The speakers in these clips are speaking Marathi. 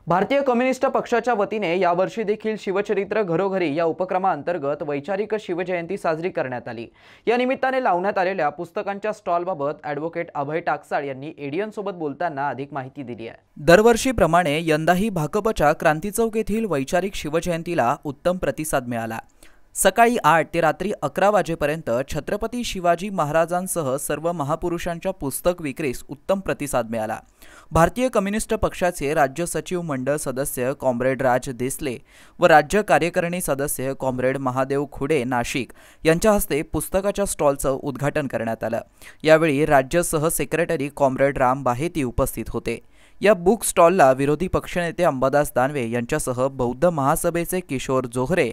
भारतीय कम्युनिस्ट पक्षाच्या वतीने यावर्षी देखील शिवचरित्र घरोघरी या उपक्रमाअंतर्गत वैचारिक शिवजयंती साजरी करण्यात आली। या निमित्ताने लावण्यात आलेल्या पुस्तकांच्या स्टॉलबाबत ॲडव्होकेट अभय टाकसाळ यांनी एडियन सोबत बोलताना अधिक माहिती दिली आहे। दरवर्षीप्रमाणे यंदाही भाकपच्या क्रांती चौक येथील वैचारिक शिवजयंतीला उत्तम प्रतिसाद मिळाला। सकाळी 8 ते रात्री 11 वाजेपर्यंत छत्रपती शिवाजी महाराजांसह सर्व महापुरुषांच्या पुस्तक विक्रीस उत्तम प्रतिसाद मिळाला। भारतीय कम्युनिस्ट पक्षाचे राज्य सचिव मंडळ सदस्य कॉम्रेड राज देसले व राज्य कार्यकारिणी सदस्य कॉम्रेड महादेव खुडे नाशिक यांच्या हस्ते पुस्तकाच्या स्टॉलचं उद्घाटन करण्यात आलं। यावेळी राज्य सह सेक्रेटरी कॉम्रेड राम बाहेती उपस्थित होते। या बुक स्टॉलला विरोधी पक्षनेते अंबादास दानवे यांच्यासह बौद्ध महासभेचे किशोर जोहरे,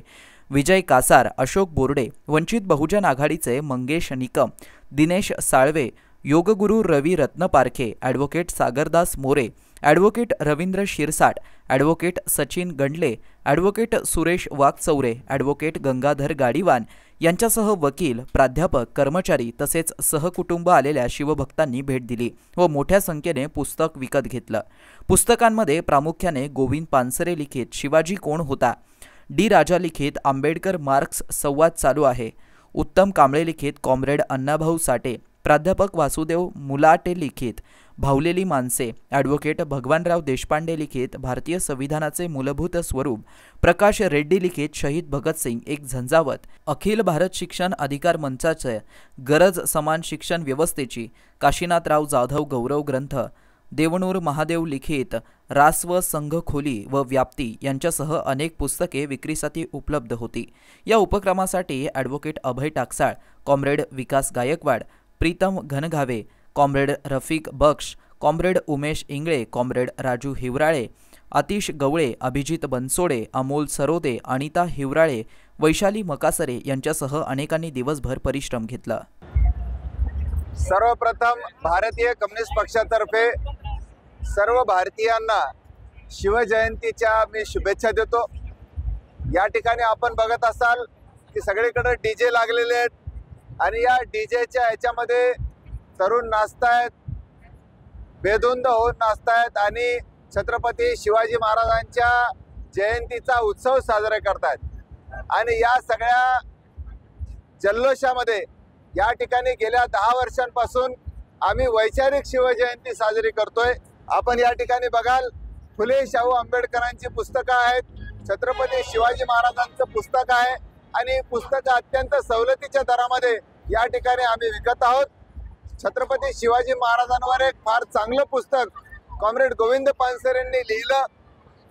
विजय कासार, अशोक बोर्डे, वंचित बहुजन आघाडीचे मंगेश निकम, दिनेश साळवे, योगगुरू Ravi Ratnaparkhe, advocate Sagardas More, advocate Ravindra Shirsat, advocate Sachin Gandle, advocate Suresh Waghchaure, advocate Gangadhar Gadiwan यांच्यासह वकील, प्राध्यापक, कर्मचारी तसेच सहकुटुंब आलेल्या शिवभक्तांनी भेट दिली व मोठ्या संख्येने पुस्तक विकत घेतलं। पुस्तकांमध्ये प्रामुख्याने गोविंद पानसरे लिखित शिवाजी कोण होता, डी राजा लिखित आंबेडकर मार्क्स संवाद चालू आहे, उत्तम कांबळे लिखित कॉम्रेड अण्णाभाऊ साठे, प्राध्यापक वासुदेव मुलाटे लिखित भावलेली माणसे, ॲडव्होकेट भगवानराव देशपांडे लिखित भारतीय संविधानाचे मूलभूत स्वरूप, प्रकाश रेड्डी लिखित शहीद भगतसिंग एक झंझावत, अखिल भारत शिक्षण अधिकार मंचाचे गरज समान शिक्षण व्यवस्थेची, काशीनाथराव जाधव गौरव ग्रंथ, देवनूर महादेव लिखित रास्व संघ खोली व व्याप्ती यांच्यासह अनेक पुस्तके विक्रीसाठी उपलब्ध होती। या उपक्रमासाठी ॲडव्होकेट अभय टाकसाळ, कॉम्रेड विकास गायकवाड, प्रीतम घनघावे, comrade Rafiq Baksh, comrade Umesh Ingle, comrade Raju Hiwrale, Atish Gawle, Abhijit Bansode, Amol Sarode, Anita Hiwrale, Vaishali Makasare यांच्यासह अनेकांनी दिवसभर परिश्रम घेतला। सर्वप्रथम भारतीय कम्युनिस्ट पक्षातर्फे सर्व भारतीयांना शिवजयंतीच्या मी शुभेच्छा देतो। या ठिकाणी आपण बघत असाल की सगळीकडे डीजे लागलेले आहेत आणि या डीजेच्या ह्याच्यामध्ये तरुण नाचतायत, बेधुंद होऊन नाचतायत आणि छत्रपती शिवाजी महाराजांच्या जयंतीचा उत्सव साजरा करतायत। आणि या सगळ्या जल्लोषामध्ये या ठिकाणी गेल्या 10 वर्षांपासून आम्ही वैचारिक शिवजयंती साजरी करतोय। आपण या ठिकाणी बघाल फुले शाहू आंबेडकरांची पुस्तकं आहेत, छत्रपती शिवाजी महाराजांचं पुस्तक आहे आणि पुस्तकं अत्यंत सवलतीच्या दरामध्ये या ठिकाणी आम्ही विकत आहोत। छत्रपती शिवाजी महाराजांवर एक फार चांगलं पुस्तक कॉम्रेड गोविंद पानसरेंनी लिहिलं,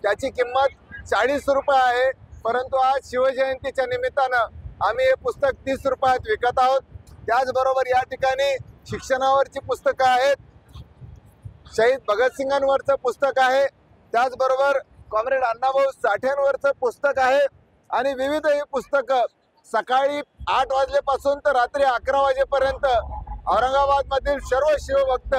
त्याची किंमत 40 रुपये आहे, परंतु आज शिवजयंतीच्या निमित्तानं आम्ही हे पुस्तक 30 रुपयात विकत आहोत। त्याचबरोबर या ठिकाणी शिक्षणावरची पुस्तकं आहेत, शहीद भगतसिंगांवरचं पुस्तक आहे, त्याचबरोबर कॉम्रेड अण्णाभाऊ साठेंवरचं पुस्तक आहे आणि विविध ही पुस्तकं सकाळी 8 वाजल्यापासून तर रात्री 11 वाजेपर्यंत औरंगाबादमधील सर्व शिवभक्त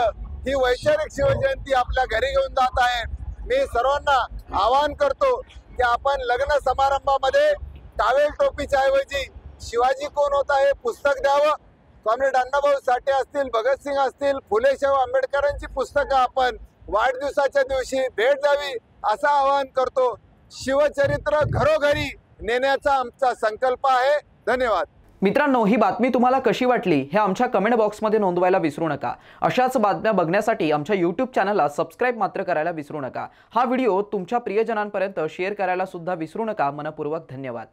ही वैचारिक शिवजयंती आपल्या घरी घेऊन जात आहे। मी सर्वांना आवाहन करतो की आपण लग्न समारंभामध्ये टावेल टोपीच्या ऐवजी शिवाजी कोण होता हे पुस्तक द्यावं। कॉम्रेड अण्णाभाऊ साठे असतील, भगतसिंग असतील, फुले शाहू आंबेडकरांची पुस्तकं आपण वाढदिवसाच्या दिवशी भेट द्यावी असं आवाहन करतो। शिवचरित्र घरोघरी नेण्याचा आमचा संकल्प आहे। धन्यवाद। मित्रांनो, ही बातमी तुम्हाला कशी वाटली हे आमच्या कमेंट बॉक्समध्ये नोंदवायला विसरू नका। अशाच बातम्या बघण्यासाठी आमच्या YouTube चॅनलला सबस्क्राइब मात्र करायला विसरू नका। हा व्हिडिओ तुमच्या प्रियजनांपर्यंत शेअर करायला सुद्धा विसरू नका। मनपूर्वक धन्यवाद।